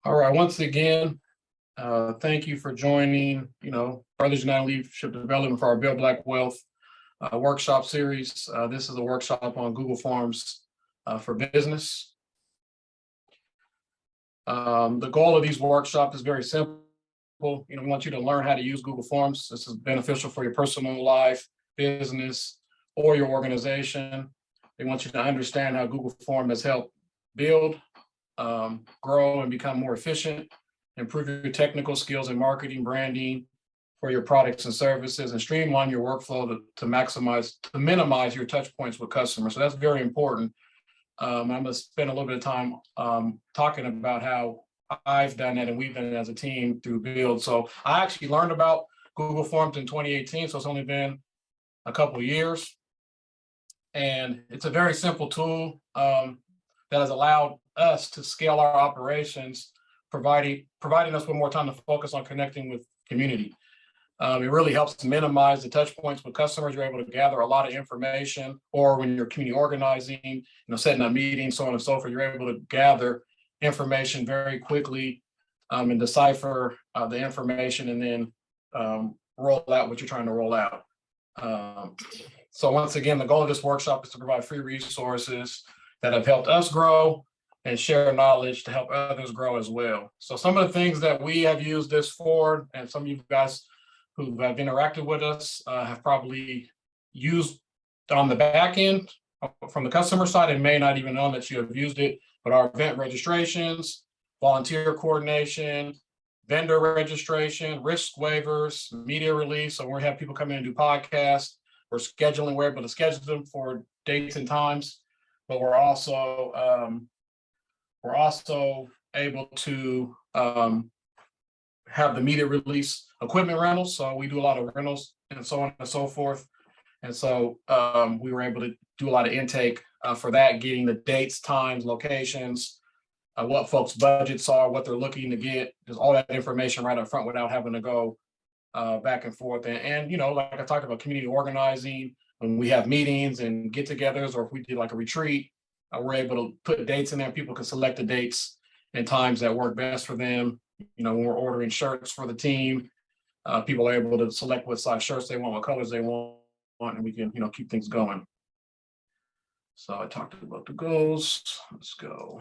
All right, once again, thank you for joining, Brothers United Leadership Development for our Build Black Wealth workshop series. This is a workshop on Google Forms for business. The goal of these workshops is very simple. We want you to learn how to use Google Forms. This is beneficial for your personal life, business, or your organization. They want you to understand how Google Form has helped build, grow, and become more efficient, improve your technical skills in marketing, branding for your products and services, and streamline your workflow to minimize your touch points with customers. So that's very important. I'm going to spend a little bit of time talking about how I've done that and we've done it as a team through Build. So I actually learned about Google Forms in 2018, so it's only been a couple of years. And it's a very simple tool that has allowed us to scale our operations, providing us with more time to focus on connecting with community. It really helps to minimize the touch points with customers. You're able to gather a lot of information, or when you're community organizing, setting up meetings, so on and so forth, you're able to gather information very quickly and decipher the information and then roll out what you're trying to roll out. So once again, the goal of this workshop is to provide free resources that have helped us grow and share knowledge to help others grow as well. So some of the things that we have used this for, and some of you guys who have interacted with us have probably used on the back end from the customer side and may not even know that you have used it, but our event registrations, volunteer coordination, vendor registration, risk waivers, media release. So when we have people come in and do podcasts, we're able to schedule them for dates and times, but we're also able to have the media release equipment rentals. So we do a lot of rentals and so on and so forth. And so we were able to do a lot of intake for that, getting the dates, times, locations, what folks' budgets are, what they're looking to get, just all that information right up front without having to go back and forth. And like I talked about, community organizing, when we have meetings and get-togethers, or if we did like a retreat, we're able to put dates in there. People can select the dates and times that work best for them. When we're ordering shirts for the team, people are able to select what size shirts they want, what colors they want, and we can, keep things going. So I talked about the goals. Let's go.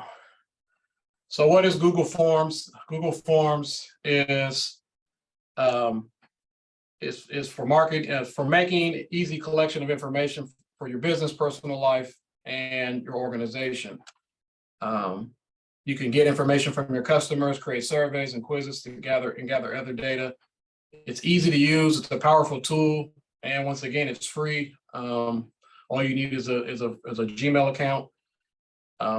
So what is Google Forms? Google Forms is for making easy collection of information for your business, personal life, and your organization. You can get information from your customers, create surveys and quizzes to gather other data. It's easy to use. It's a powerful tool, and once again, it's free. All you need is a Gmail account.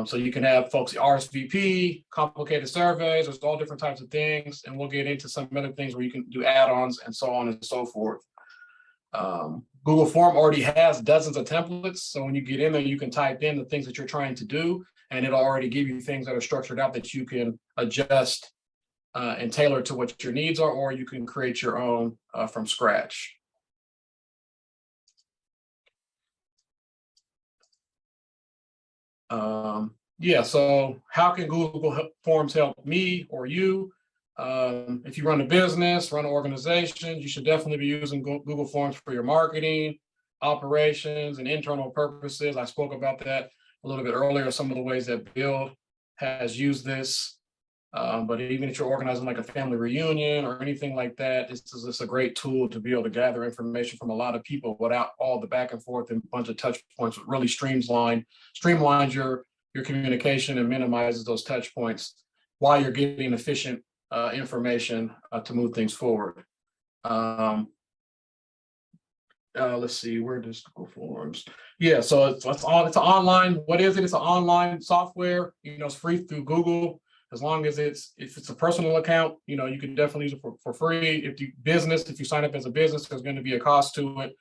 So you can have folks RSVP, complicated surveys. There's all different types of things, and we'll get into some other things where you can do add-ons and so on and so forth. Google Form already has dozens of templates, so when you get in there, you can type in the things that you're trying to do, and it'll already give you things that are structured out that you can adjust and tailor to what your needs are, or you can create your own from scratch. So how can Google Forms help me or you? If you run a business, run an organization, you should definitely be using Google Forms for your marketing, operations, and internal purposes. I spoke about that a little bit earlier, some of the ways that Build has used this. But even if you're organizing like a family reunion or anything like that, this is a great tool to be able to gather information from a lot of people without all the back and forth and a bunch of touch points. It really streamlines your communication and minimizes those touch points while you're getting efficient information to move things forward. Let's see, where does Google Forms? Yeah, so it's an online. What is it? It's an online software. It's free through Google. As long as if it's a personal account, you can definitely use it for free. If you sign up as a business, there's going to be a cost to it.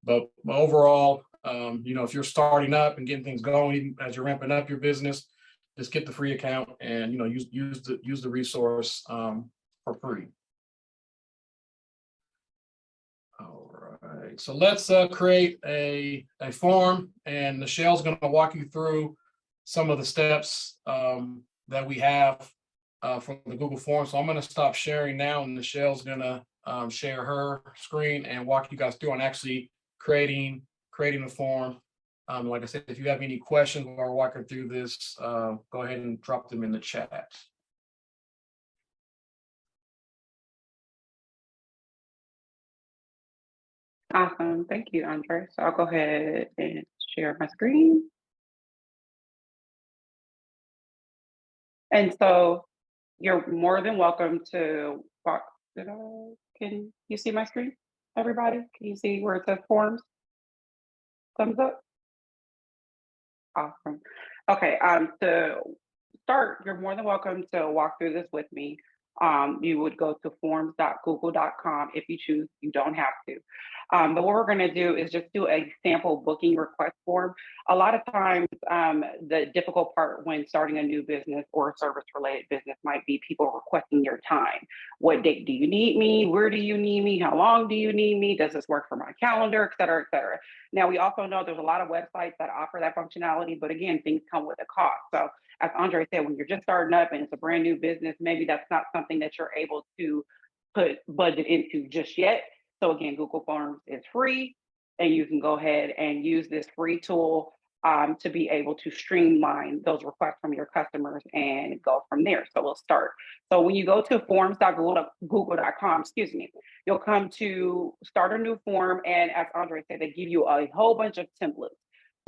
But overall, if you're starting up and getting things going, even as you're ramping up your business, just get the free account and use the resource for free. All right, so let's create a form, and Michelle's going to walk you through some of the steps that we have for the Google form. So I'm going to stop sharing now, and Michelle's going to share her screen and walk you guys through on actually creating the form. Like I said, if you have any questions while we're walking through this, go ahead and drop them in the chat. Awesome. Thank you, Andre. So I'll go ahead and share my screen. And so you're more than welcome to walk. Can you see my screen, everybody? Can you see where it says forms? Thumbs up? Awesome. Okay, to start, you're more than welcome to walk through this with me. You would go to forms.google.com if you choose, you don't have to. But what we're gonna do is just do a sample booking request form. A lot of times, the difficult part when starting a new business or service-related business might be people requesting your time. What date do you need me? Where do you need me? How long do you need me? Does this work for my calendar, et cetera, et cetera. Now, we also know there's a lot of websites that offer that functionality, but again, things come with a cost. So as Andre said, when you're just starting up and it's a brand new business, maybe that's not something that you're able to put budget into just yet. So again, Google Forms is free, and you can go ahead and use this free tool to be able to streamline those requests from your customers and go from there. So we'll start. So when you go to forms.google.com, excuse me, you'll come to start a new form. And as Andre said, they give you a whole bunch of templates.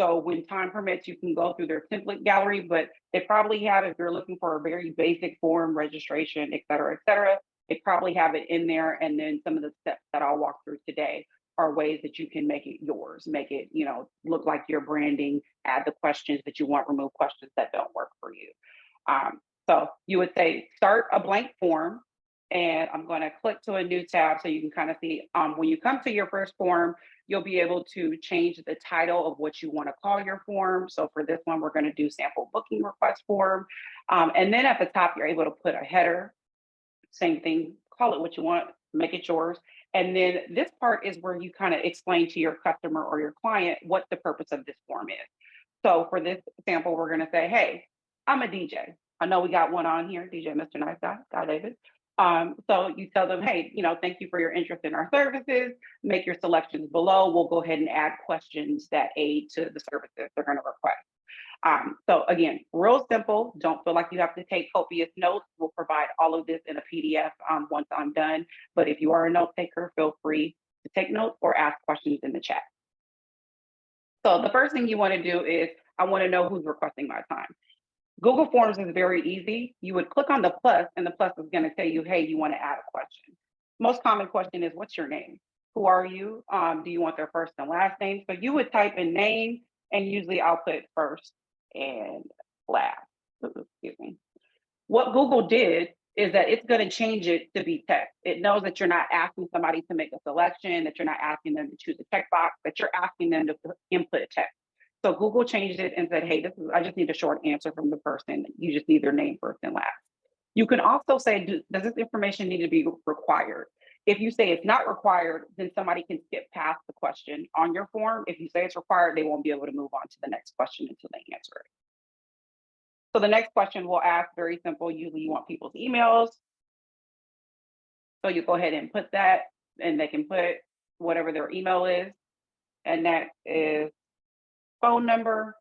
So when time permits, you can go through their template gallery, but they probably have, if you're looking for a very basic form, registration, et cetera, they probably have it in there. And then some of the steps that I'll walk through today are ways that you can make it yours, make it, look like your branding, add the questions that you want, remove questions that don't work for you. So you would say, start a blank form. And I'm going to click to a new tab so you can kind of see when you come to your first form, you'll be able to change the title of what you want to call your form. So for this one, we're going to do sample booking request form. And then at the top, you're able to put a header, same thing, call it what you want, make it yours. And then this part is where you kind of explain to your customer or your client what the purpose of this form is. So for this sample, we're going to say, hey, I'm a DJ. I know we got one on here, DJ Mr. Nice Guy, Guy David. So you tell them, hey, thank you for your interest in our services. Make your selections below. We'll go ahead and add questions that aid to the services they're going to request. So again, real simple. Don't feel like you have to take copious notes. We'll provide all of this in a PDF once I'm done. But if you are a note taker, feel free to take notes or ask questions in the chat. So the first thing you want to do is, I want to know who's requesting my time. Google Forms is very easy. You would click on the plus, and the plus is going to tell you, hey, you want to add a question. Most common question is, what's your name? Who are you? Do you want their first and last name? So you would type in name, and usually I'll put first and last. Excuse me. What Google did is that it's going to change it to be text. It knows that you're not asking somebody to make a selection, that you're not asking them to choose a checkbox, that you're asking them to input a text. So Google changed it and said, hey, I just need a short answer from the person. You just need their name first and last. You can also say, does this information need to be required? If you say it's not required, then somebody can skip past the question on your form. If you say it's required, they won't be able to move on to the next question until they answer it. So the next question we'll ask, very simple. Usually you want people's emails. So you go ahead and put that, and they can put whatever their email is. And that is phone number.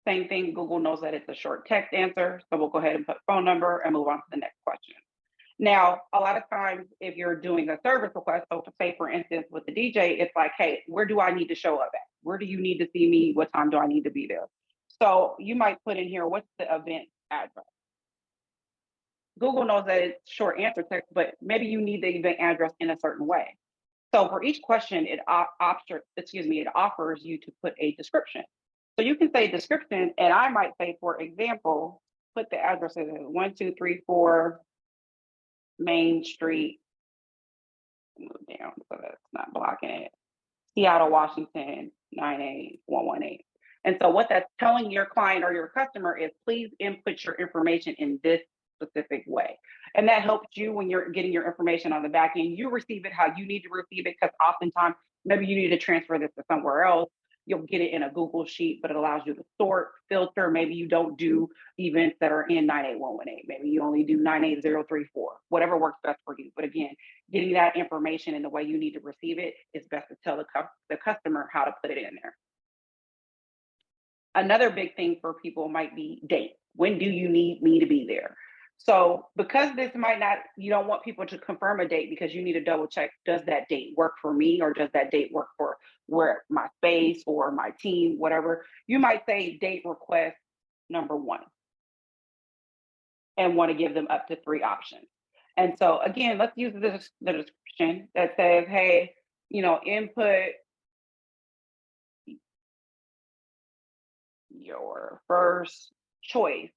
Same thing, Google knows that it's a short text answer. So we'll go ahead and put phone number and move on to the next question. Now, a lot of times if you're doing a service request, so to say, for instance, with the DJ, it's like, hey, where do I need to show up at? Where do you need to see me? What time do I need to be there? So you might put in here, what's the event address? Google knows that it's short answer text, but maybe you need the event address in a certain way. So for each question, it offers you to put a description. So you can say description, and I might say, for example, put the address in 1234 Main Street, move down so that's not blocking it, Seattle, Washington, 98118. And so what that's telling your client or your customer is, please input your information in this specific way. And that helps you when you're getting your information on the back end. You receive it how you need to receive it, because oftentimes maybe you need to transfer this to somewhere else. you'll get it in a Google sheet, but it allows you to sort, filter. Maybe you don't do events that are in 98118. Maybe you only do 98034, whatever works best for you. But again, getting that information in the way you need to receive it is best to tell the customer how to put it in there. Another big thing for people might be date. When do you need me to be there? So because this might not, you don't want people to confirm a date because you need to double check, does that date work for me or does that date work for where my space or my team, whatever. You might say date request number 1 and want to give them up to 3 options. And so again, let's use the description that says, hey, input your first choice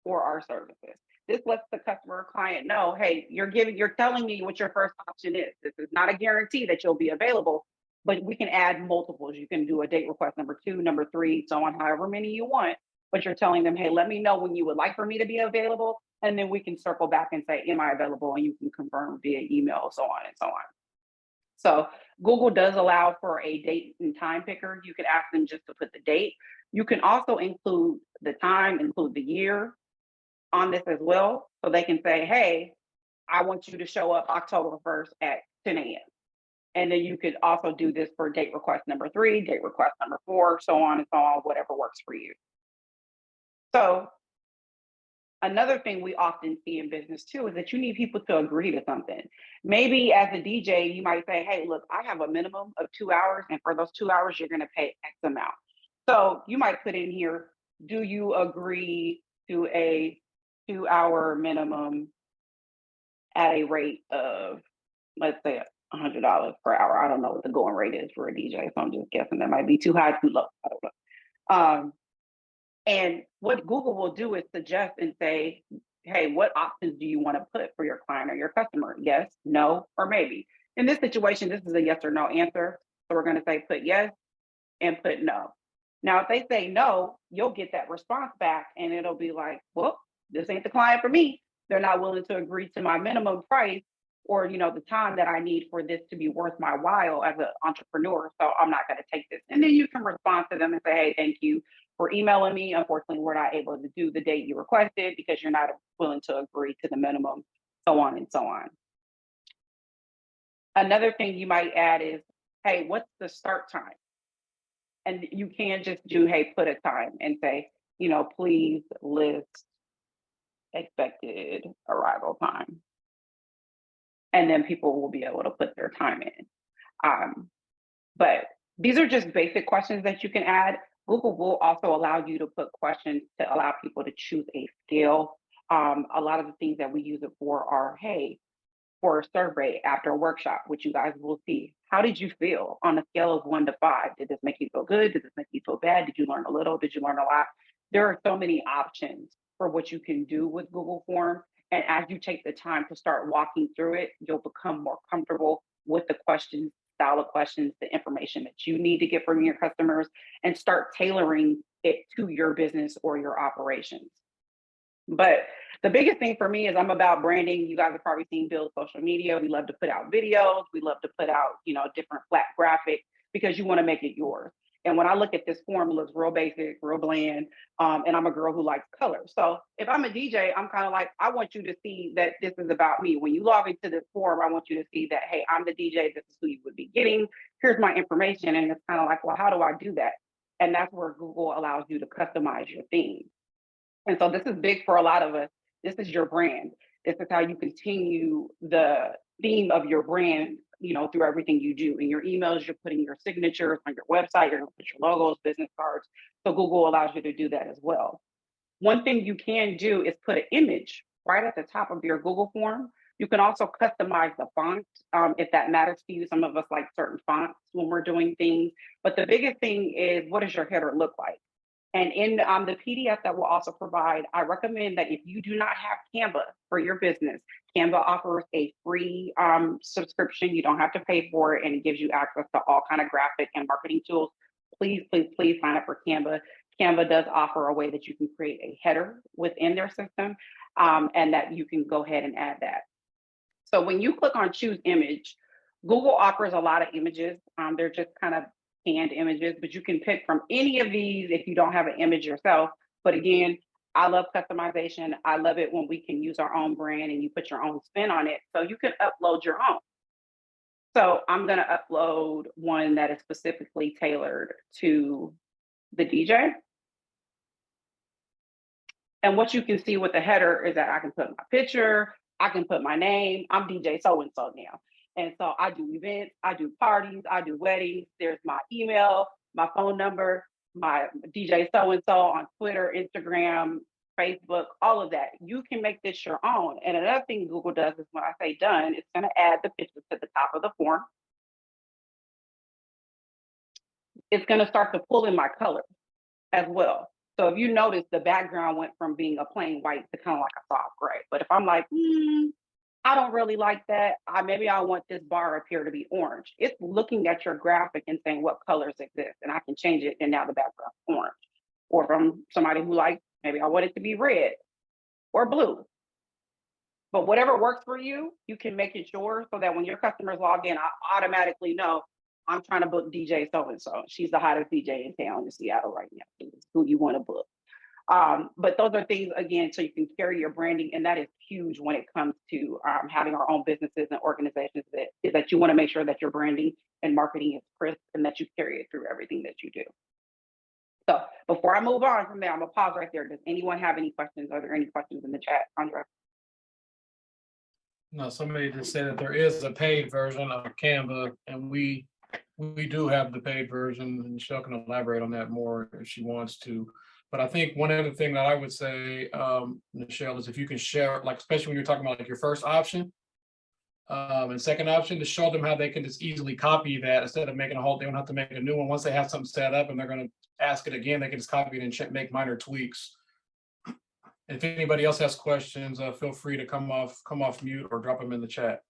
for our services. This lets the customer or client know, hey, you're telling me what your first option is. This is not a guarantee that you'll be available, but we can add multiples. You can do a date request number 2, number 3, so on, however many you want. But you're telling them, hey, let me know when you would like for me to be available. And then we can circle back and say, am I available? And you can confirm via email, so on and so on. So Google does allow for a date and time picker. You can ask them just to put the date. You can also include the time, include the year on this as well. So they can say, hey, I want you to show up October 1st at 10 a.m. And then you could also do this for date request number 3, date request number 4, so on and so on, whatever works for you. So another thing we often see in business too is that you need people to agree to something. Maybe as a DJ, you might say, hey, look, I have a minimum of 2 hours, and for those 2 hours, you're going to pay X amount. So you might put in here, do you agree to a 2-hour minimum at a rate of, let's say, $100 per hour? I don't know what the going rate is for a DJ, so I'm just guessing that might be too high, too low. I don't know. And what Google will do is suggest and say, hey, what options do you want to put for your client or your customer? Yes, no, or maybe. In this situation, this is a yes or no answer. So we're going to say put yes and put no. Now, if they say no, you'll get that response back and it'll be like, well, this ain't the client for me. They're not willing to agree to my minimum price or, the time that I need for this to be worth my while as an entrepreneur. So I'm not going to take this. And then you can respond to them and say, hey, thank you for emailing me. Unfortunately, we're not able to do the date you requested because you're not willing to agree to the minimum, so on and so on. Another thing you might add is, hey, what's the start time? And you can just do, hey, put a time and say, please list expected arrival time. And then people will be able to put their time in. But these are just basic questions that you can add. Google will also allow you to put questions to allow people to choose a scale. A lot of the things that we use it for are, hey, for a survey after a workshop, which you guys will see. How did you feel on a scale of 1 to 5? Did this make you feel good? Did this make you feel bad? Did you learn a little? Did you learn a lot? There are so many options for what you can do with Google Forms. And as you take the time to start walking through it, you'll become more comfortable with the questions, style of questions, the information that you need to get from your customers, and start tailoring it to your business or your operations. But the biggest thing for me is I'm about branding. You guys have probably seen Build social media. We love to put out videos. We love to put out, different flat graphics because you want to make it yours. And when I look at this form, it looks real basic, real bland. And I'm a girl who likes color. So if I'm a DJ, I'm kind of like, I want you to see that this is about me. When you log into this form, I want you to see that, hey, I'm the DJ. This is who you would be getting. Here's my information. And it's kind of like, well, how do I do that? And that's where Google allows you to customize your theme. And so this is big for a lot of us. This is your brand. This is how you continue the theme of your brand, through everything you do. In your emails, you're putting your signatures on your website, you're going to put your logos, business cards. So Google allows you to do that as well. One thing you can do is put an image right at the top of your Google form. You can also customize the font if that matters to you. Some of us like certain fonts when we're doing things. But the biggest thing is, what does your header look like? And in the PDF that we'll also provide, I recommend that if you do not have Canva for your business, Canva offers a free subscription. You don't have to pay for it, and it gives you access to all kind of graphic and marketing tools. Please, please, please sign up for Canva. Canva does offer a way that you can create a header within their system, and that you can go ahead and add that. So when you click on choose image, Google offers a lot of images. They're just kind of canned images, but you can pick from any of these if you don't have an image yourself. But again, I love customization. I love it when we can use our own brand and you put your own spin on it. So you can upload your own. So I'm going to upload one that is specifically tailored to the DJ. And what you can see with the header is that I can put my picture, I can put my name. I'm DJ so-and-so now. And so I do events, I do parties, I do weddings. There's my email, my phone number, my DJ so-and-so on Twitter, Instagram, Facebook, all of that. You can make this your own. And another thing Google does is when I say done, it's going to add the pictures to the top of the form. It's going to start to pull in my colors as well. So if you notice, the background went from being a plain white to kind of like a soft gray. But if I'm like, I don't really like that, maybe I want this bar up here to be orange. It's looking at your graphic and saying what colors exist, and I can change it, and now the background's orange. Or from somebody who likes, maybe I want it to be red or blue. But whatever works for you, you can make it yours so that when your customers log in, I automatically know I'm trying to book DJ so-and-so. She's the hottest DJ in town in Seattle right now. It's who you want to book. But those are things, again, so you can carry your branding. And that is huge when it comes to having our own businesses and organizations, that you want to make sure that your branding and marketing is crisp and that you carry it through everything that you do. So before I move on from there, I'm going to pause right there. Does anyone have any questions? Are there any questions in the chat, André? No, somebody just said that there is a paid version of Canva, and we do have the paid version, and Michelle can elaborate on that more if she wants to. But I think one other thing that I would say, Michelle, is if you can share, like, especially when you're talking about like your first option and second option, to show them how they can just easily copy that instead of making a whole, they don't have to make a new one. Once they have something set up and they're going to ask it again, they can just copy it and make minor tweaks. If anybody else has questions, feel free to come off mute or drop them in the chat.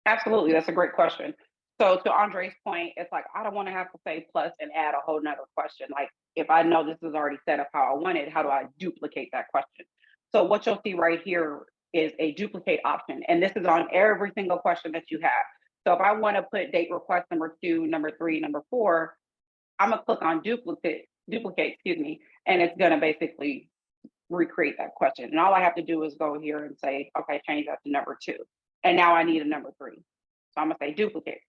Absolutely, that's a great question. So to Andre's point, it's like, I don't want to have to say plus and add a whole nother question. Like, if I know this is already set up how I want it, how do I duplicate that question? So what you'll see right here is a duplicate option. And this is on every single question that you have. So if I want to put date request number 2, number 3, number 4, I'm going to click on duplicate, and it's going to basically recreate that question. And all I have to do is go here and say, okay, change that to number 2. And now I need a number 3. So I'm going to say duplicate.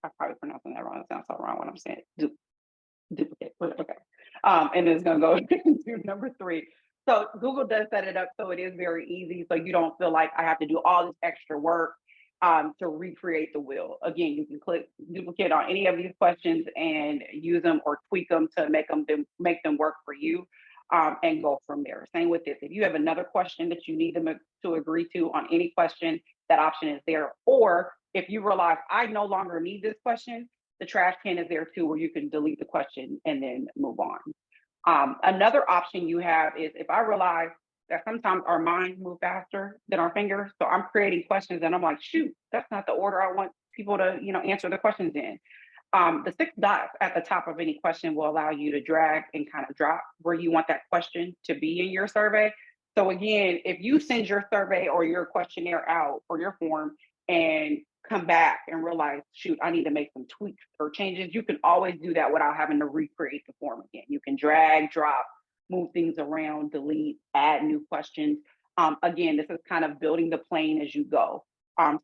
I'm probably pronouncing that wrong. It sounds so wrong when I'm saying duplicate. Okay. And it's going to go to number 3. So Google does set it up so it is very easy. So you don't feel like I have to do all this extra work to recreate the wheel. Again, you can click duplicate on any of these questions and use them or tweak them to make them work for you, and go from there. Same with this. If you have another question that you need them to agree to on any question, that option is there. Or if you realize I no longer need this question, the trash can is there too, where you can delete the question and then move on. Another option you have is if I realize that sometimes our minds move faster than our fingers. So I'm creating questions and I'm like, shoot, that's not the order I want people to, answer the questions in. The 6 dots at the top of any question will allow you to drag and kind of drop where you want that question to be in your survey. So again, if you send your survey or your questionnaire out or your form and come back and realize, shoot, I need to make some tweaks or changes, you can always do that without having to recreate the form again. You can drag, drop, move things around, delete, add new questions. Again, this is kind of building the plane as you go.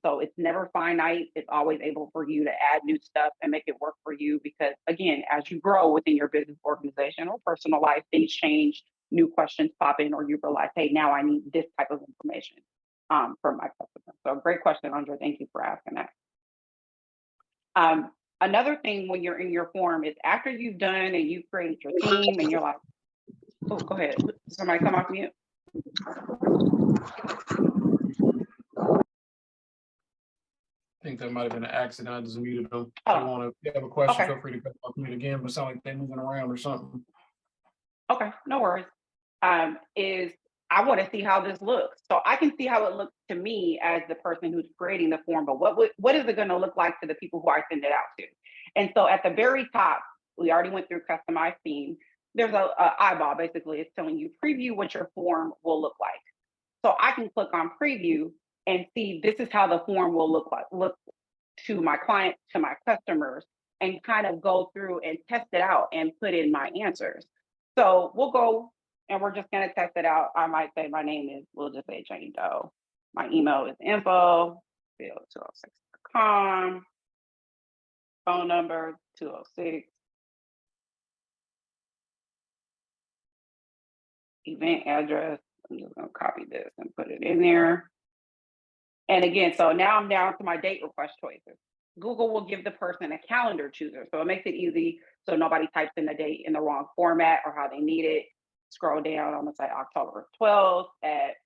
So it's never finite. It's always able for you to add new stuff and make it work for you because, again, as you grow within your business, organization, or personal life, things change, new questions pop in, or you realize, hey, now I need this type of information from my customer. So great question, Andrea. Thank you for asking that. Another thing when you're in your form is after you've done and you've created your theme and you're like, oh, go ahead. Somebody come off mute. I think that might have been an accident. I just muted them. Oh. If you have a question, Okay. feel free to come off mute again, but it sounds like they're moving around or something. Okay, no worries. Is I want to see how this looks. So I can see how it looks to me as the person who's creating the form, but what is it going to look like to the people who I send it out to? And so at the very top, we already went through customized theme. There's a eyeball, basically, it's telling you preview what your form will look like. So I can click on preview and see this is how the form will look to my client, to my customers, and kind of go through and test it out and put in my answers. So we'll go and we're just going to test it out. I might say my name is, we'll just say Jane Doe. My email is info@bill206.com. Phone number 206. Event address. I'm just going to copy this and put it in there. And again, so now I'm down to my date request choices. Google will give the person a calendar chooser. So it makes it easy so nobody types in the date in the wrong format or how they need it. Scroll down, I'm gonna say October 12th at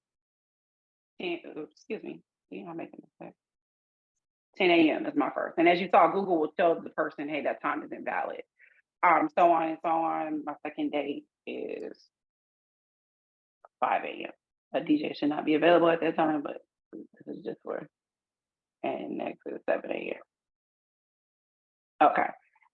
10, excuse me, I'm making a mistake. 10 a.m. is my first. And as you saw, Google will tell the person, hey, that time is invalid. So on and so on. My second date is 5 a.m. A DJ should not be available at that time, but this is just for, and next is 7 a.m. Okay.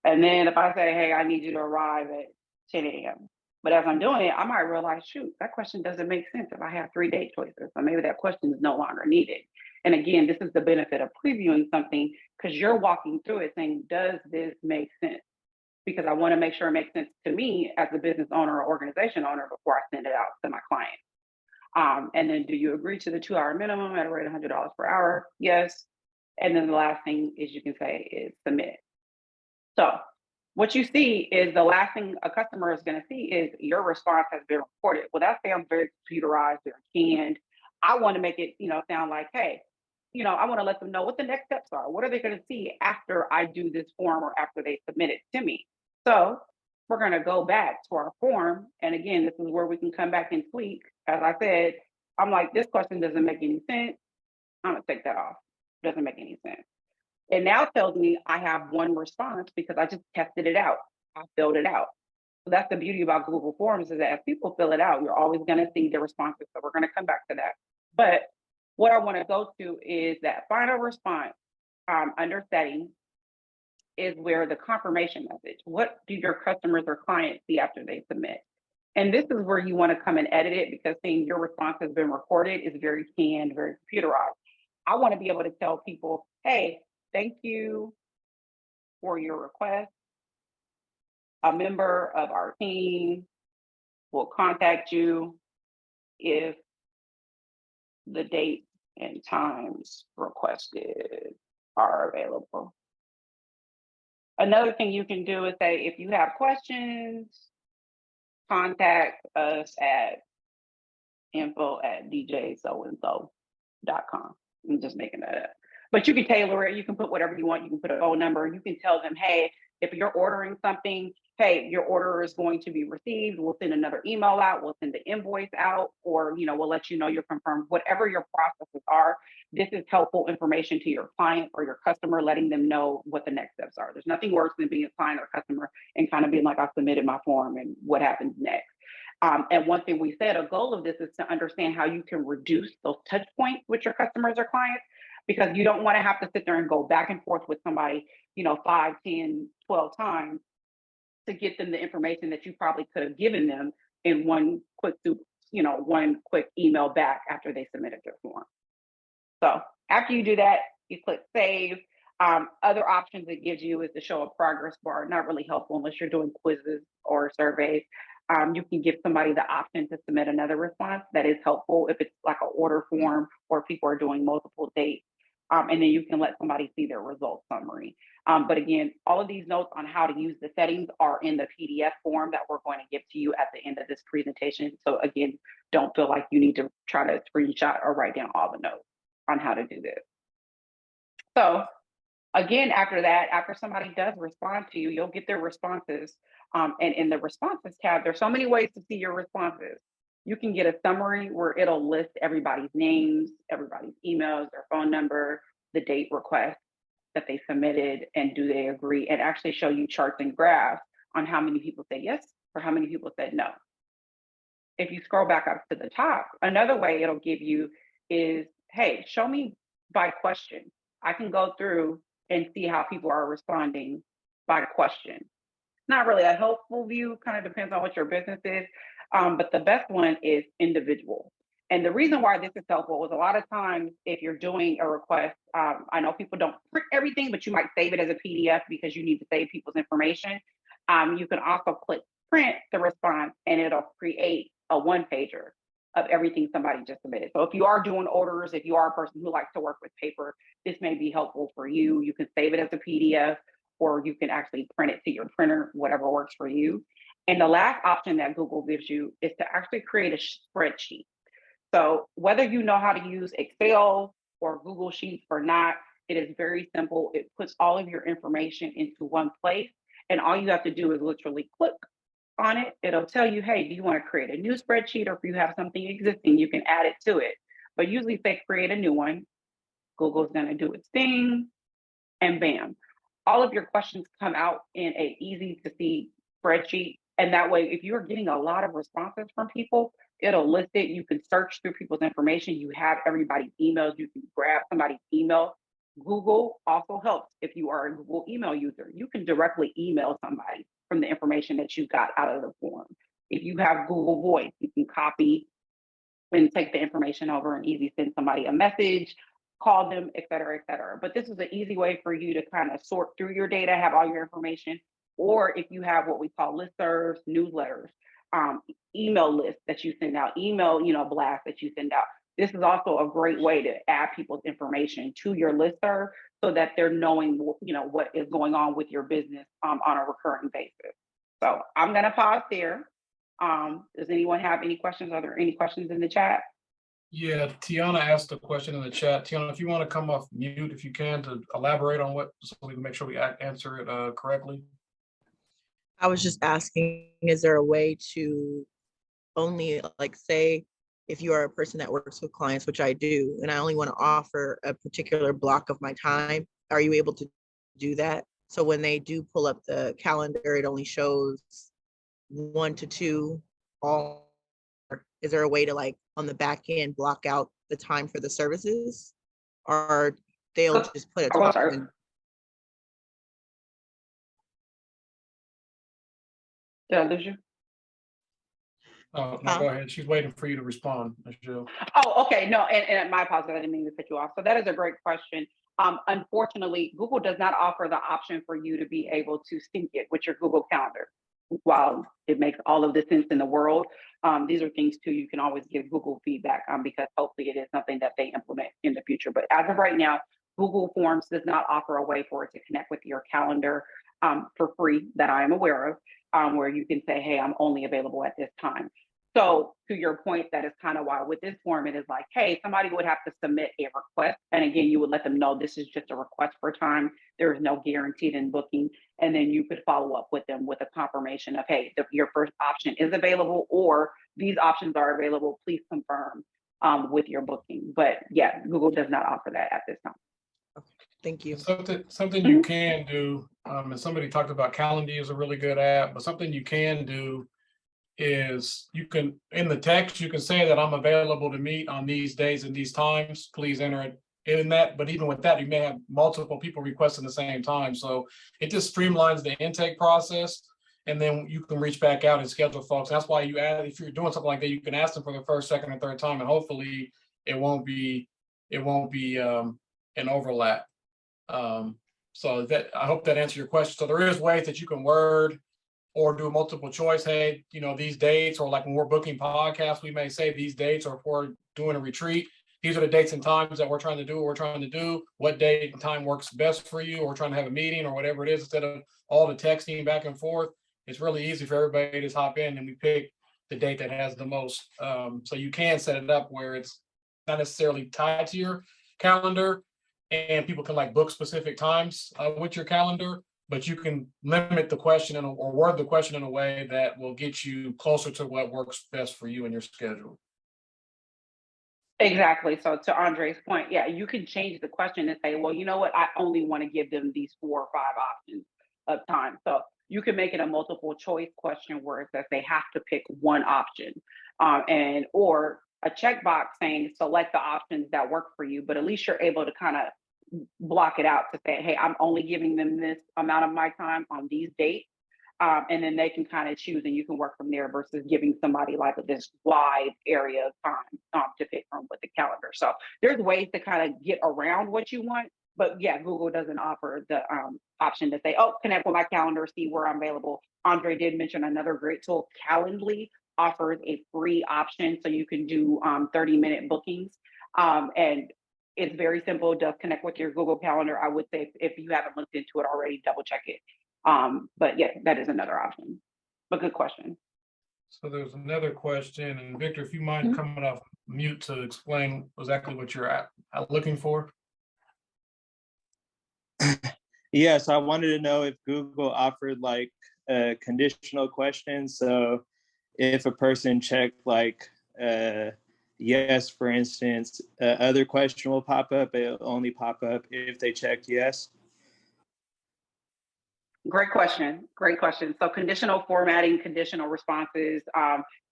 And then if I say, hey, I need you to arrive at 10 a.m. But as I'm doing it, I might realize, shoot, that question doesn't make sense if I have 3 date choices. So maybe that question is no longer needed. And again, this is the benefit of previewing something because you're walking through it saying, does this make sense? Because I want to make sure it makes sense to me as a business owner or organization owner before I send it out to my client. And then do you agree to the 2-hour minimum at a rate of $100 per hour? Yes. And then the last thing is you can say is submit. So what you see is the last thing a customer is going to see is your response has been reported. Well, that sounds very computerized, very canned. I want to make it, sound like, hey, I want to let them know what the next steps are. What are they going to see after I do this form or after they submit it to me? So we're going to go back to our form. And again, this is where we can come back and tweak. As I said, I'm like, this question doesn't make any sense. I'm going to take that off. Doesn't make any sense. It now tells me I have one response because I just tested it out. I filled it out. So that's the beauty about Google Forms is that as people fill it out, you're always going to see the responses. So we're going to come back to that. But what I want to go to is that final response under settings is where the confirmation message. What do your customers or clients see after they submit? And this is where you want to come and edit it because seeing your response has been recorded is very canned, very computerized. I want to be able to tell people, hey, thank you for your request. A member of our team will contact you if the date and times requested are available. Another thing you can do is say, if you have questions, contact us at info@djsoandso.com. I'm just making that up. But you can tailor it. You can put whatever you want. You can put a phone number. You can tell them, hey, if you're ordering something, hey, your order is going to be received. We'll send another email out. We'll send the invoice out, or we'll let you know you're confirmed. Whatever your processes are, this is helpful information to your client or your customer, letting them know what the next steps are. There's nothing worse than being a client or customer and kind of being like, I submitted my form and what happens next. And one thing we said, a goal of this is to understand how you can reduce those touch points with your customers or clients, because you don't want to have to sit there and go back and forth with somebody, 5, 10, 12 times to get them the information that you probably could have given them in one quick email back after they submitted their form. So after you do that, you click save. Other options it gives you is to show a progress bar. Not really helpful unless you're doing quizzes or surveys. You can give somebody the option to submit another response. That is helpful if it's like an order form or people are doing multiple dates. And then you can let somebody see their result summary. But again, all of these notes on how to use the settings are in the PDF form that we're going to give to you at the end of this presentation. So again, don't feel like you need to try to screenshot or write down all the notes on how to do this. So again, after that, after somebody does respond to you, you'll get their responses. And in the responses tab, there's so many ways to see your responses. You can get a summary where it'll list everybody's names, everybody's emails, their phone number, the date request that they submitted, and do they agree, and actually show you charts and graphs on how many people said yes or how many people said no. If you scroll back up to the top, another way it'll give you is, hey, show me by question. I can go through and see how people are responding by question. Not really a helpful view, kind of depends on what your business is. But the best one is individual. And the reason why this is helpful is a lot of times if you're doing a request, I know people don't print everything, but you might save it as a PDF because you need to save people's information. You can also click print the response and it'll create a one pager of everything somebody just submitted. So if you are doing orders, if you are a person who likes to work with paper, this may be helpful for you. You can save it as a PDF or you can actually print it to your printer, whatever works for you. And the last option that Google gives you is to actually create a spreadsheet. So whether you know how to use Excel or Google Sheets or not, it is very simple. It puts all of your information into one place. And all you have to do is literally click on it. It'll tell you, hey, do you want to create a new spreadsheet? Or if you have something existing, you can add it to it. But usually say create a new one. Google's going to do its thing and bam. All of your questions come out in a easy to see spreadsheet. And that way, if you're getting a lot of responses from people, it'll list it. You can search through people's information. You have everybody's emails. You can grab somebody's email. Google also helps if you are a Google email user. You can directly email somebody from the information that you got out of the form. If you have Google Voice, you can copy and take the information over and easy send somebody a message, call them, et cetera, et cetera. But this is an easy way for you to kind of sort through your data, have all your information, or if you have what we call listservs, newsletters, email lists that you send out, email, blasts that you send out. This is also a great way to add people's information to your listserv so that they're knowing, what is going on with your business on a recurring basis. So I'm going to pause there. Does anyone have any questions? Are there any questions in the chat? Yeah, Tiana asked a question in the chat. Tiana, if you want to come off mute, if you can, to elaborate on what, so we can make sure we answer it correctly. I was just asking, is there a way to only, like, say, if you are a person that works with clients, which I do, and I only want to offer a particular block of my time, are you able to do that? So when they do pull up the calendar, it only shows 1 to 2 all. Is there a way to, like, on the back end, block out the time for the services, or they'll just put a time in? Did I lose you? No, go ahead. She's waiting for you to respond, Jill. Oh, okay. No, and my apologies, I didn't mean to cut you off. So that is a great question. Unfortunately, Google does not offer the option for you to be able to sync it with your Google Calendar. While it makes all of the sense in the world, these are things too you can always give Google feedback on, because hopefully it is something that they implement in the future. But as of right now, Google Forms does not offer a way for it to connect with your calendar for free that I am aware of, where you can say, hey, I'm only available at this time. So to your point, that is kind of why with this form, it is like, hey, somebody would have to submit a request. And again, you would let them know this is just a request for time. There is no guaranteed in booking. And then you could follow up with them with a confirmation of, hey, your first option is available, or these options are available. Please confirm with your booking. But yeah, Google does not offer that at this time. Thank you. Something you can do, and somebody talked about Calendly is a really good app, but something you can do is you can, in the text, you can say that I'm available to meet on these days and these times. Please enter it in that. But even with that, you may have multiple people requesting the same time. So it just streamlines the intake process. And then you can reach back out and schedule folks. That's why you add, if you're doing something like that, you can ask them for the first, second, and third time, and hopefully it won't be an overlap. So that, I hope that answers your question. So there is ways that you can word or do a multiple choice. Hey, these dates, or like when we're booking podcasts, we may say these dates, or if we're doing a retreat, these are the dates and times that we're trying to do what we're trying to do. What date and time works best for you, or we're trying to have a meeting or whatever it is, instead of all the texting back and forth. It's really easy for everybody to just hop in and we pick the date that has the most. So you can set it up where it's not necessarily tied to your calendar, and people can like book specific times with your calendar, but you can limit the question or word the question in a way that will get you closer to what works best for you and your schedule. Exactly. So to Andre's point, yeah, you can change the question and say, well, you know what? I only want to give them these 4 or 5 options of time. So you can make it a multiple choice question where it says they have to pick one option, or a checkbox saying select the options that work for you, but at least you're able to kind of block it out to say, hey, I'm only giving them this amount of my time on these dates. And then they can kind of choose and you can work from there versus giving somebody like this wide area of time to pick from with the calendar. So there's ways to kind of get around what you want. But yeah, Google doesn't offer the option to say, oh, connect with my calendar, see where I'm available. Andre did mention another great tool, Calendly offers a free option so you can do 30-minute bookings. And it's very simple to connect with your Google Calendar. I would say if you haven't looked into it already, double check it. But yeah, that is another option. But good question. So there's another question, and Victor, if you mind coming off mute to explain exactly what you're looking for. Yes, I wanted to know if Google offered like conditional questions. So if a person checked like yes, for instance, other question will pop up. It'll only pop up if they checked yes. Great question. Great question. So conditional formatting, conditional responses,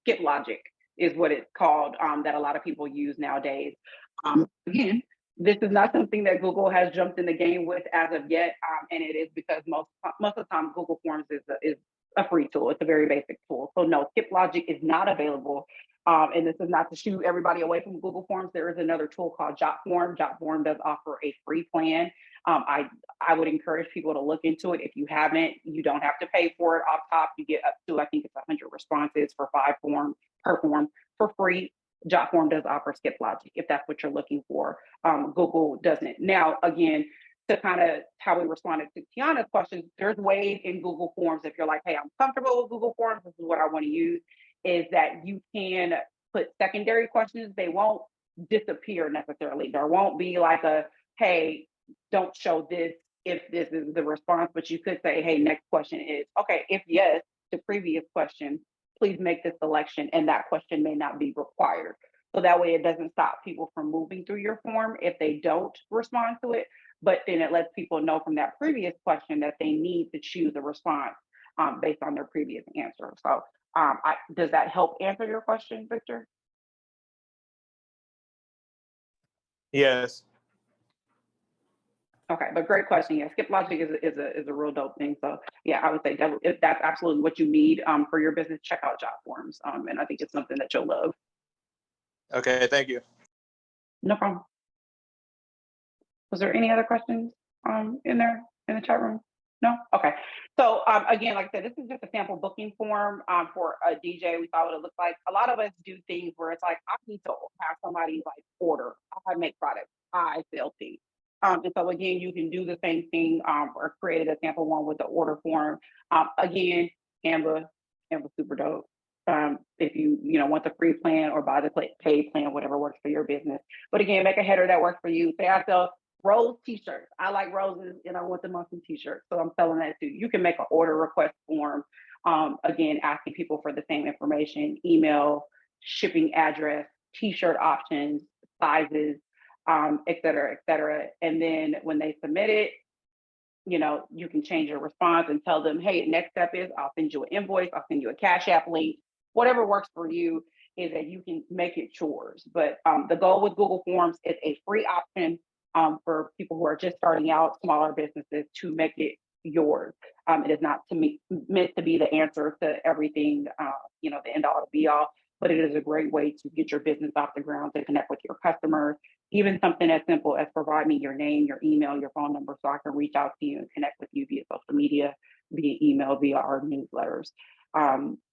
skip logic is what it's called that a lot of people use nowadays. Again, this is not something that Google has jumped in the game with as of yet, and it is because most of the time Google Forms is a free tool. It's a very basic tool. So no, skip logic is not available. And this is not to shoot everybody away from Google Forms. There is another tool called JotForm. JotForm does offer a free plan. I would encourage people to look into it. If you haven't, you don't have to pay for it off top. You get up to, I think it's 100 responses for 5 form per form for free. JotForm does offer skip logic if that's what you're looking for. Google doesn't. Now, again, to kind of how we responded to Tiana's question, there's ways in Google Forms, if you're like, hey, I'm comfortable with Google Forms, this is what I want to use, is that you can put secondary questions. They won't disappear necessarily. There won't be like a, hey, don't show this if this is the response, but you could say, hey, next question is, okay, if yes, the previous question, please make this selection, and that question may not be required. So that way it doesn't stop people from moving through your form if they don't respond to it, but then it lets people know from that previous question that they need to choose a response based on their previous answer. So does that help answer your question, Victor? Yes. Okay, but great question. Yeah, skip logic is a real dope thing. So yeah, I would say that if that's absolutely what you need for your business, check out JotForms. And I think it's something that you'll love. Okay, thank you. No problem. Was there any other questions in the chat room? No? Okay. So again, like I said, this is just a sample booking form for a DJ. We thought what it looked like. A lot of us do things where it's like, I need to have somebody like order. I make products. I sell things. And so again, you can do the same thing or create a sample one with the order form. Again, Canva super dope. If you want the free plan or buy the paid plan, whatever works for your business. But again, make a header that works for you. Say I sell rose t-shirts. I like roses and I want the monthly t-shirts. So I'm selling that too. You can make an order request form. Again, asking people for the same information, email, shipping address, t-shirt options, sizes, et cetera, et cetera. And then when they submit it, you can change your response and tell them, hey, next step is I'll send you an invoice, I'll send you a Cash App link, whatever works for you is that you can make it yours. But the goal with Google Forms is a free option for people who are just starting out, smaller businesses, to make it yours. It is not meant to be the answer to everything, the end all to be all, but it is a great way to get your business off the ground, to connect with your customers, even something as simple as provide me your name, your email, your phone number, so I can reach out to you and connect with you via social media, via email, via our newsletters.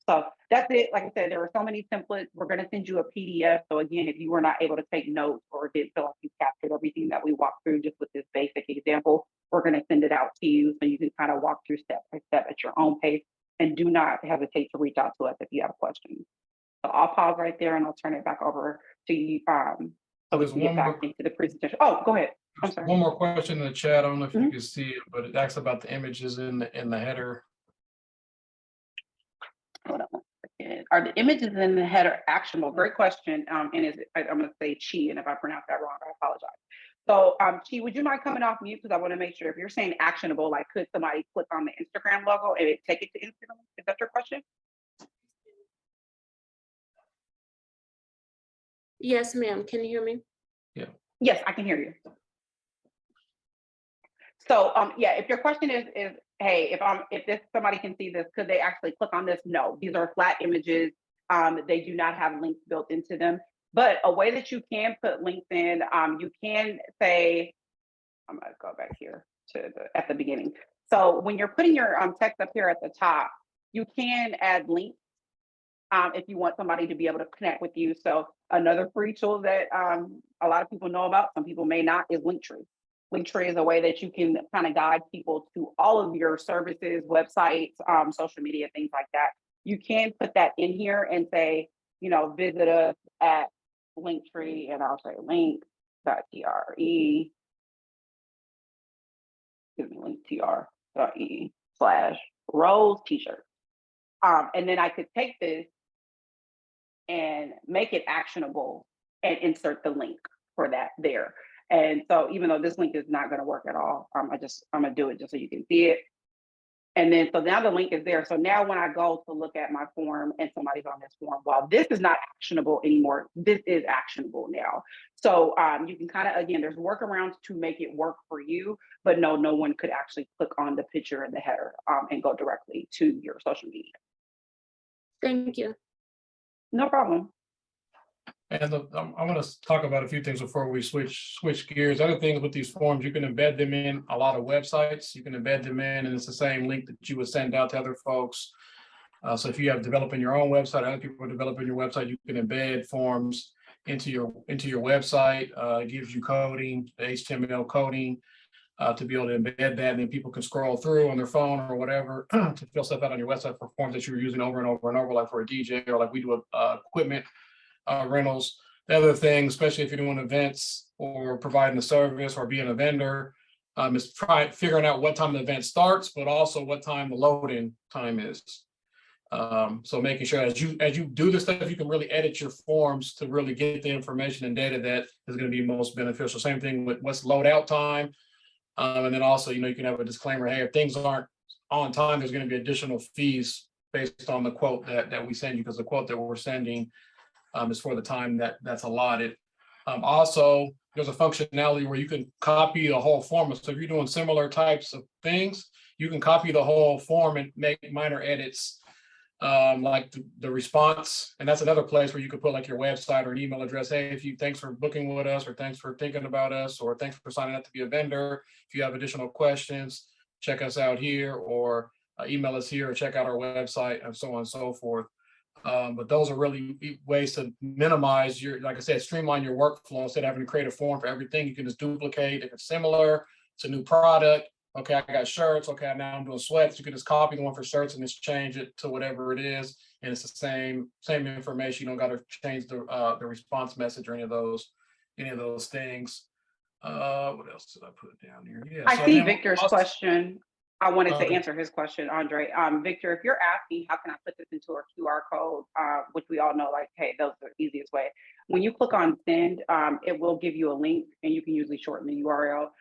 So that's it. Like I said, there are so many templates. We're going to send you a PDF. So again, if you were not able to take notes or didn't feel like you captured everything that we walked through just with this basic example, we're going to send it out to you so you can kind of walk through step by step at your own pace. And do not hesitate to reach out to us if you have questions. So I'll pause right there and I'll turn it back over to you. So we can get back into the presentation. Oh, go ahead. I'm sorry. One more question in the chat. I don't know if you can see it, but it asks about the images in the header. Hold on. Are the images in the header actionable? Great question. And I'm going to say Chi, and if I pronounce that wrong, I apologize. So Chi, would you mind coming off mute? Because I want to make sure if you're saying actionable, like could somebody click on the Instagram logo and take it to Instagram? Is that your question? Yes, ma'am. Can you hear me? Yeah. Yes, I can hear you. So yeah, if your question is hey, if this somebody can see this, could they actually click on this? No, these are flat images. They do not have links built into them. But a way that you can put links in, you can say, I'm gonna go back here to at the beginning. So when you're putting your text up here at the top, you can add links if you want somebody to be able to connect with you. So another free tool that a lot of people know about, some people may not, is Linktree. Linktree is a way that you can kind of guide people to all of your services, websites, social media, things like that. You can put that in here and say, visit us at Linktree, and I'll say link.tre, linktr.e/Rose t-shirt. And then I could take this and make it actionable and insert the link for that there. And so even though this link is not going to work at all, I'm gonna do it just so you can see it. And then so now the link is there. So now when I go to look at my form and somebody's on this form, while this is not actionable anymore, this is actionable now. So you can kind of, again, there's workarounds to make it work for you, but no one could actually click on the picture and the header and go directly to your social media. Thank you. No problem. And I want to talk about a few things before we switch gears. Other things with these forms, you can embed them in a lot of websites. You can embed them in, and it's the same link that you would send out to other folks. So if you have developing your own website, other people are developing your website, you can embed forms into your website. It gives you coding, the HTML coding, to be able to embed that, and then people can scroll through on their phone or whatever to fill stuff out on your website for forms that you're using over and over and over, like for a DJ, or like we do equipment rentals. The other thing, especially if you're doing events or providing a service or being a vendor, is figuring out what time the event starts, but also what time the load-in time is. So making sure as you do this stuff, you can really edit your forms to really get the information and data that is going to be most beneficial. Same thing with what's load out time. And then also, you can have a disclaimer, hey, if things aren't on time, there's going to be additional fees based on the quote that we send you, because the quote that we're sending is for the time that's allotted. Also, there's a functionality where you can copy the whole form. So if you're doing similar types of things, you can copy the whole form and make minor edits, like the response. And that's another place where you could put like your website or an email address. Hey, thanks for booking with us, or thanks for thinking about us, or thanks for signing up to be a vendor. If you have additional questions, check us out here, or email us here, or check out our website, and so on and so forth. But those are really ways to minimize like I said, streamline your workflow. Instead of having to create a form for everything, you can just duplicate. If it's similar, it's a new product. Okay, I got shirts. Okay, now I'm doing sweats. You can just copy the one for shirts and just change it to whatever it is, and it's the same information. You don't got to change the response message or any of those things. What else did I put down here? Yeah, I see Victor's question. I wanted to answer his question, Andre. Victor, if you're asking how can I put this into a QR code, which we all know, like, hey, those are the easiest way. When you click on send, it will give you a link, and you can usually shorten the URL.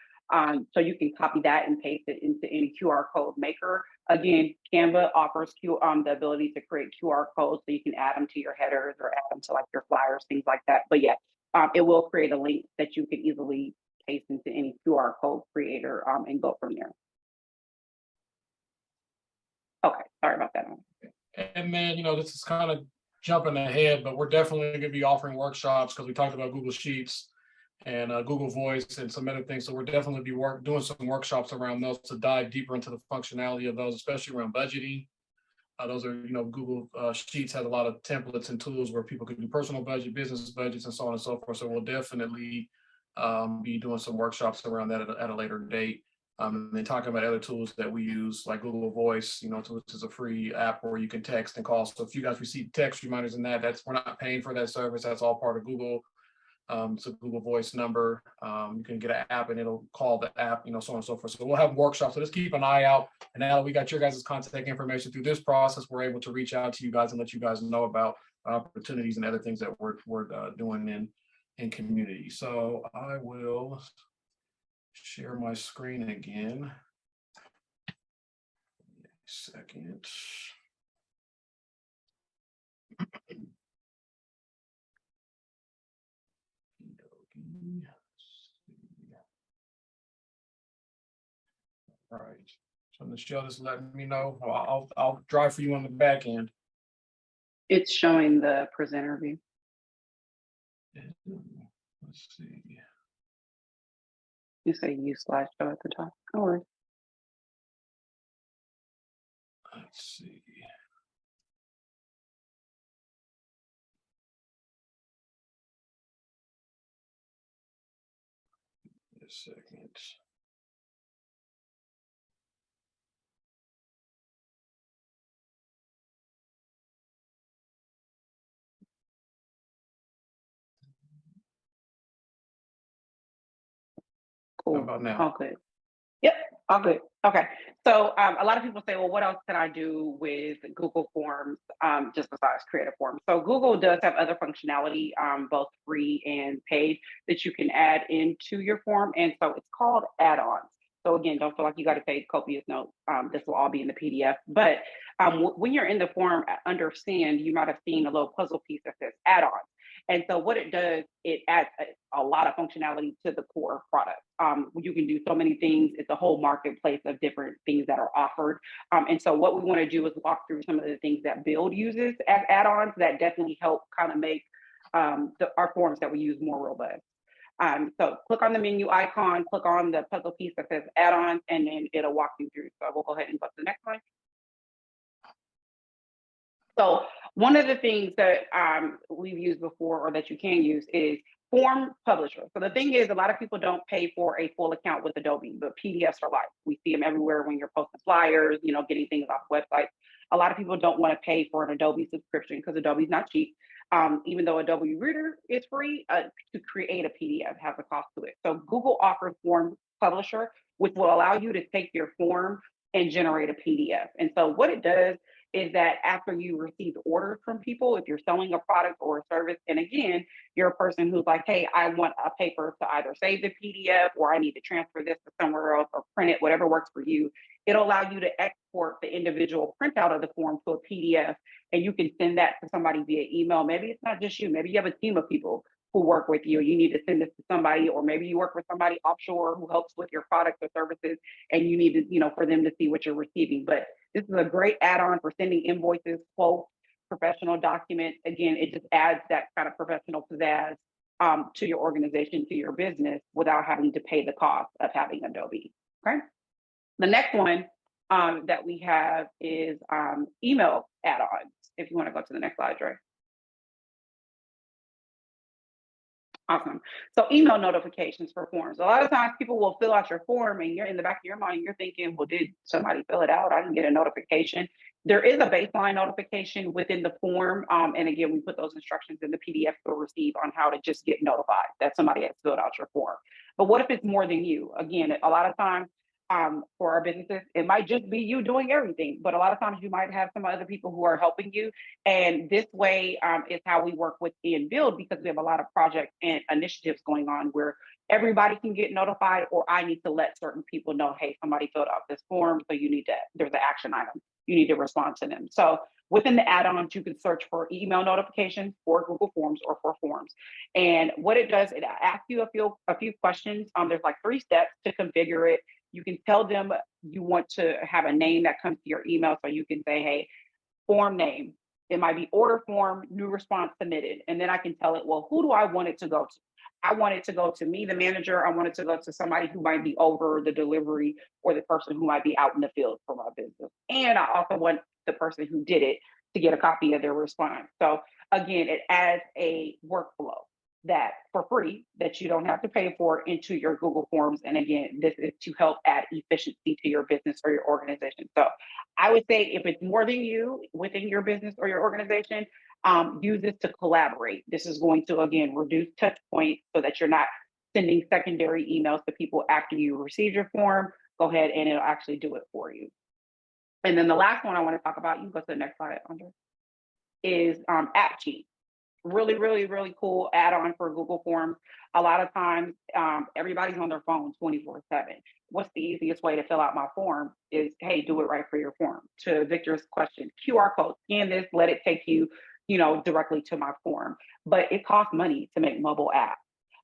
So you can copy that and paste it into any QR code maker. Again, Canva offers the ability to create QR codes, so you can add them to your headers or add them to like your flyers, things like that. But yeah, it will create a link that you can easily paste into any QR code creator and go from there. Okay, sorry about that. And then, this is kind of jumping ahead, but we're definitely going to be offering workshops, because we talked about Google Sheets and Google Voice and some other things. So we're definitely doing some workshops around those to dive deeper into the functionality of those, especially around budgeting. Those are, Google Sheets has a lot of templates and tools where people can do personal budget, business budgets, and so on and so forth. So we'll definitely be doing some workshops around that at a later date. And then talking about other tools that we use, like Google Voice, which is a free app where you can text and call. So if you guys receive text reminders in that, we're not paying for that service. That's all part of Google. It's a Google Voice number. You can get an app and it'll call the app, so on and so forth. So we'll have workshops. So just keep an eye out. And now that we got your guys' contact information through this process, we're able to reach out to you guys and let you guys know about opportunities and other things that we're doing in community. So I will share my screen again. Second. All right. So Michelle is letting me know. I'll drive for you on the back end. It's showing the presenter view. Let's see. You say use slideshow at the top. No worries. Let's see. A second. Cool. How about now? All good. Yep, all good. Okay. So a lot of people say, well, what else can I do with Google Forms just besides create a form? So Google does have other functionality, both free and paid, that you can add into your form. And so it's called add-ons. So again, don't feel like you got to take copious notes. This will all be in the PDF. But when you're in the form, understand you might have seen a little puzzle piece that says add-ons. And so what it does, it adds a lot of functionality to the core product. You can do so many things. It's a whole marketplace of different things that are offered. And so what we want to do is walk through some of the things that Build uses as add-ons that definitely help kind of make our forms that we use more robust. So click on the menu icon, click on the puzzle piece that says add-ons, and then it'll walk you through. So we'll go ahead and go to the next one. So one of the things that we've used before or that you can use is Form Publisher. So the thing is, a lot of people don't pay for a full account with Adobe, but PDFs are life. We see them everywhere when you're posting flyers, getting things off websites. A lot of people don't want to pay for an Adobe subscription because Adobe's not cheap. Even though Adobe Reader is free, to create a PDF has a cost to it. So Google offers Form Publisher, which will allow you to take your form and generate a PDF. And so what it does is that after you receive orders from people, if you're selling a product or a service, and again, you're a person who's like, hey, I want a paper to either save the PDF or I need to transfer this to somewhere else or print it, whatever works for you. It'll allow you to export the individual printout of the form to a PDF, and you can send that to somebody via email. Maybe it's not just you, maybe you have a team of people who work with you. You need to send this to somebody, or maybe you work with somebody offshore who helps with your products or services, and you need to, for them to see what you're receiving. But this is a great add-on for sending invoices, quotes, professional documents. Again, it just adds that kind of professional pizzazz to your organization, to your business, without having to pay the cost of having Adobe. Okay. The next one that we have is email add-ons. If you want to go to the next slide, Dre. Awesome. So email notifications for forms. A lot of times people will fill out your form and you're in the back of your mind, you're thinking, well, did somebody fill it out? I didn't get a notification. There is a baseline notification within the form. And again, we put those instructions in the PDF you'll receive on how to just get notified that somebody has filled out your form. But what if it's more than you? Again, a lot of times for our businesses, it might just be you doing everything, but a lot of times you might have some other people who are helping you. And this way is how we work within Build, because we have a lot of projects and initiatives going on where everybody can get notified, or I need to let certain people know, hey, somebody filled out this form, so there's an action item. You need to respond to them. So within the add-ons, you can search for email notifications for Google Forms or for forms. And what it does, it asks you a few questions. There's like 3 steps to configure it. You can tell them you want to have a name that comes to your email. So you can say, hey, form name. It might be order form, new response submitted. And then I can tell it, well, who do I want it to go to? I want it to go to me, the manager. I want it to go to somebody who might be over the delivery, or the person who might be out in the field for my business. And I also want the person who did it to get a copy of their response. So again, it adds a workflow that for free that you don't have to pay for into your Google Forms. And again, this is to help add efficiency to your business or your organization. So I would say if it's more than you within your business or your organization, use this to collaborate. This is going to, again, reduce touch points so that you're not sending secondary emails to people after you receive your form. Go ahead and it'll actually do it for you. And then the last one I want to talk about, you can go to the next slide, Andre, is AppCheat. Really, really, really cool add-on for Google Forms. A lot of times, everybody's on their phone 24/7. What's the easiest way to fill out my form is, hey, do it right for your form. To Victor's question, QR code, scan this, let it take you, directly to my form. But it costs money to make mobile apps.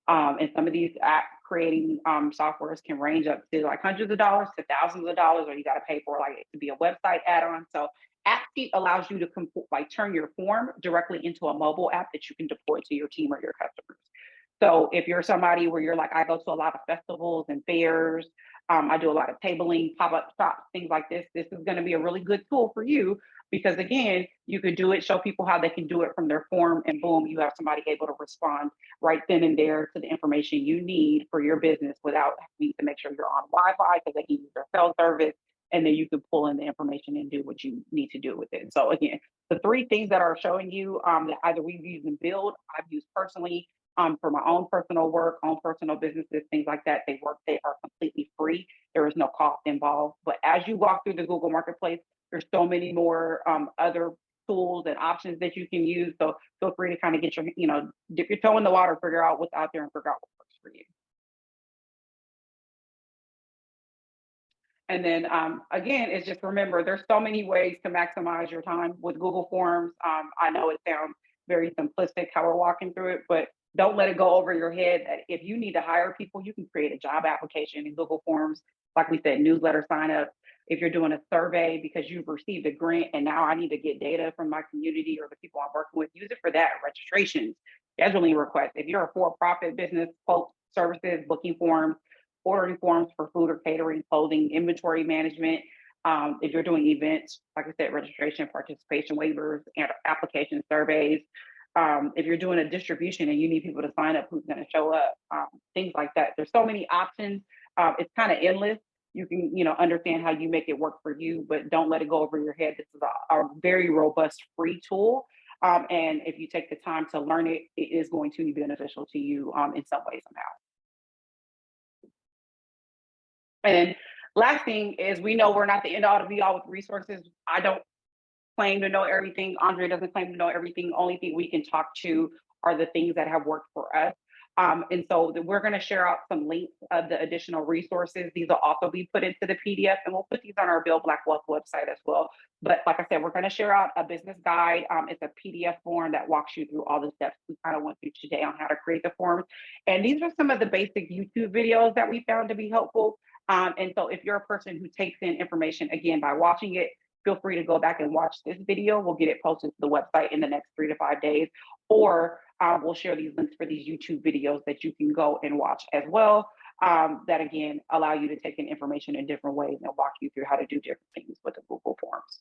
And some of these app creating softwares can range up to like hundreds of dollars to thousands of dollars, or you got to pay for like it to be a website add-on. So AppSheet allows you to like turn your form directly into a mobile app that you can deploy to your team or your customers. So if you're somebody where you're like, I go to a lot of festivals and fairs, I do a lot of tabling, pop-up shops, things like this. This is going to be a really good tool for you because again, you could do it, show people how they can do it from their form, and boom, you have somebody able to respond right then and there to the information you need for your business without having to make sure you're on Wi-Fi because they can use their cell service, and then you can pull in the information and do what you need to do with it. So again, the three things that are showing you that either we've used and build, I've used personally, for my own personal work, own personal businesses, things like that. They are completely free. There is no cost involved. But as you walk through the Google Marketplace, there's so many more other tools and options that you can use. So feel free to kind of get your, dip your toe in the water, figure out what's out there and figure out what works for you. And then again, it's just remember, there's so many ways to maximize your time with Google Forms. I know it sounds very simplistic how we're walking through it, but don't let it go over your head that if you need to hire people, you can create a job application in Google Forms. Like we said, newsletter sign up. If you're doing a survey because you've received a grant and now I need to get data from my community or the people I'm working with, use it for that. Registrations, scheduling requests. If you're a for-profit business, quote, services, booking forms, ordering forms for food or catering, clothing, inventory management. If you're doing events, like I said, registration, participation waivers, and application surveys. If you're doing a distribution and you need people to sign up who's going to show up, things like that. There's so many options. It's kind of endless. You can, understand how you make it work for you, but don't let it go over your head. This is a very robust free tool. And if you take the time to learn it, it is going to be beneficial to you in some way, somehow. And last thing is, we know we're not the end all to be all with resources. I don't claim to know everything. Andre doesn't claim to know everything. Only thing we can talk to are the things that have worked for us. And so we're going to share out some links of the additional resources. These will also be put into the PDF, and we'll put these on our Build Black Wealth website as well. But like I said, we're going to share out a business guide. It's a PDF form that walks you through all the steps we kind of went through today on how to create the forms. And these are some of the basic YouTube videos that we found to be helpful. And so if you're a person who takes in information, again, by watching it, feel free to go back and watch this video. We'll get it posted to the website in the next 3 to 5 days, or we'll share these links for these YouTube videos that you can go and watch as well. That again, allow you to take in information in different ways and walk you through how to do different things with the Google Forms.